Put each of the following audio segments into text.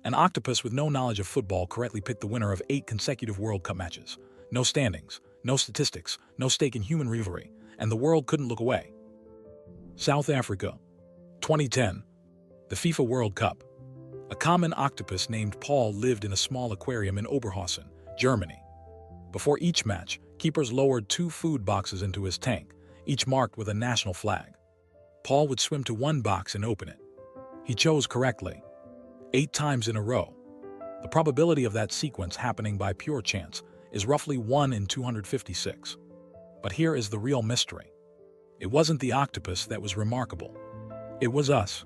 An octopus with no knowledge of football correctly picked the winner of 8 consecutive World Cup matches. No standings, no statistics, no stake in human rivalry, and the world couldn't look away. South Africa, 2010, the FIFA World Cup. A common octopus named Paul lived in a small aquarium in Oberhausen, Germany. Before each match, keepers lowered 2 food boxes into his tank, each marked with a national flag. Paul would swim to one box and open it. He chose correctly, 8 times in a row. The probability of that sequence happening by pure chance is roughly 1 in 256. But here is the real mystery. It wasn't the octopus that was remarkable. It was us.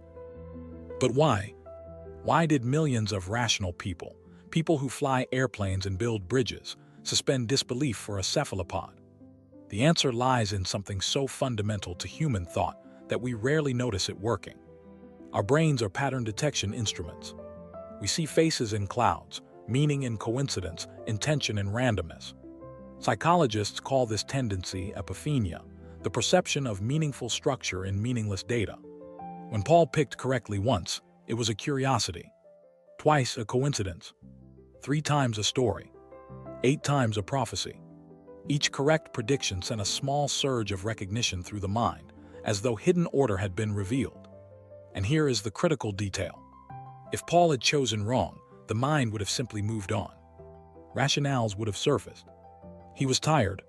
But why? Why did millions of rational people who fly airplanes and build bridges, suspend disbelief for a cephalopod? The answer lies in something so fundamental to human thought that we rarely notice it working. Our brains are pattern detection instruments. We see faces in clouds, meaning in coincidence, intention in randomness. Psychologists call this tendency apophenia, the perception of meaningful structure in meaningless data. When Paul picked correctly once, it was a curiosity. Twice a coincidence. 3 times a story. 8 times a prophecy. Each correct prediction sent a small surge of recognition through the mind, as though hidden order had been revealed. And here is the critical detail. If Paul had chosen wrong, the mind would have simply moved on. Rationales would have surfaced. He was tired.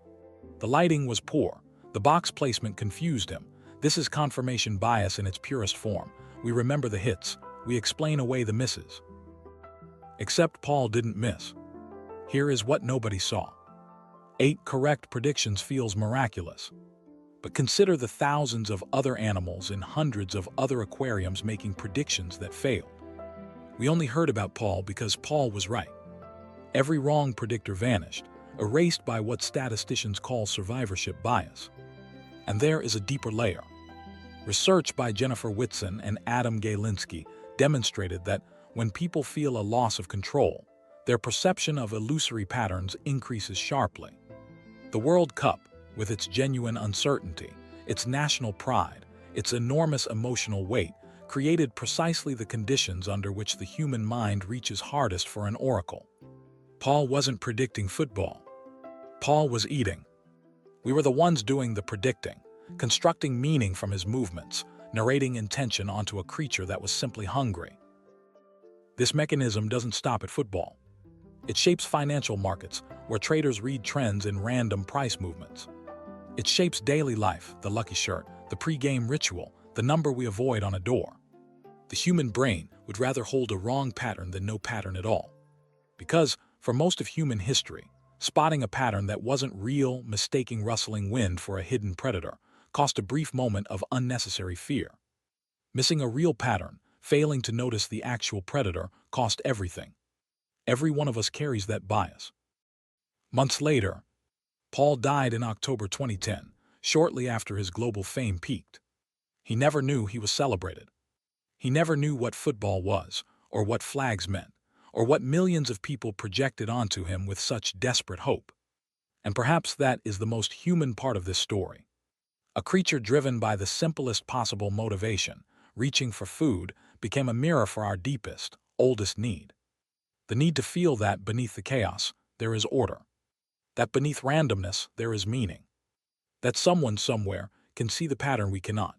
The lighting was poor. The box placement confused him. This is confirmation bias in its purest form. We remember the hits. We explain away the misses. Except Paul didn't miss. Here is what nobody saw. 8 correct predictions feels miraculous. But consider the thousands of other animals in hundreds of other aquariums making predictions that failed. We only heard about Paul because Paul was right. Every wrong predictor vanished, erased by what statisticians call survivorship bias. And there is a deeper layer. Research by Jennifer Whitson and Adam Galinsky demonstrated that when people feel a loss of control, their perception of illusory patterns increases sharply. The World Cup, with its genuine uncertainty, its national pride, its enormous emotional weight, created precisely the conditions under which the human mind reaches hardest for an oracle. Paul wasn't predicting football. Paul was eating. We were the ones doing the predicting, constructing meaning from his movements, narrating intention onto a creature that was simply hungry. This mechanism doesn't stop at football. It shapes financial markets, where traders read trends in random price movements. It shapes daily life, the lucky shirt, the pre-game ritual, the number we avoid on a door. The human brain would rather hold a wrong pattern than no pattern at all. Because, for most of human history, spotting a pattern that wasn't real, mistaking rustling wind for a hidden predator, cost a brief moment of unnecessary fear. Missing a real pattern, failing to notice the actual predator, cost everything. Every one of us carries that bias. Months later, Paul died in October 2010, shortly after his global fame peaked. He never knew he was celebrated. He never knew what football was, or what flags meant, or what millions of people projected onto him with such desperate hope. And perhaps that is the most human part of this story. A creature driven by the simplest possible motivation, reaching for food, became a mirror for our deepest, oldest need. The need to feel that beneath the chaos, there is order. That beneath randomness, there is meaning. That someone somewhere can see the pattern we cannot.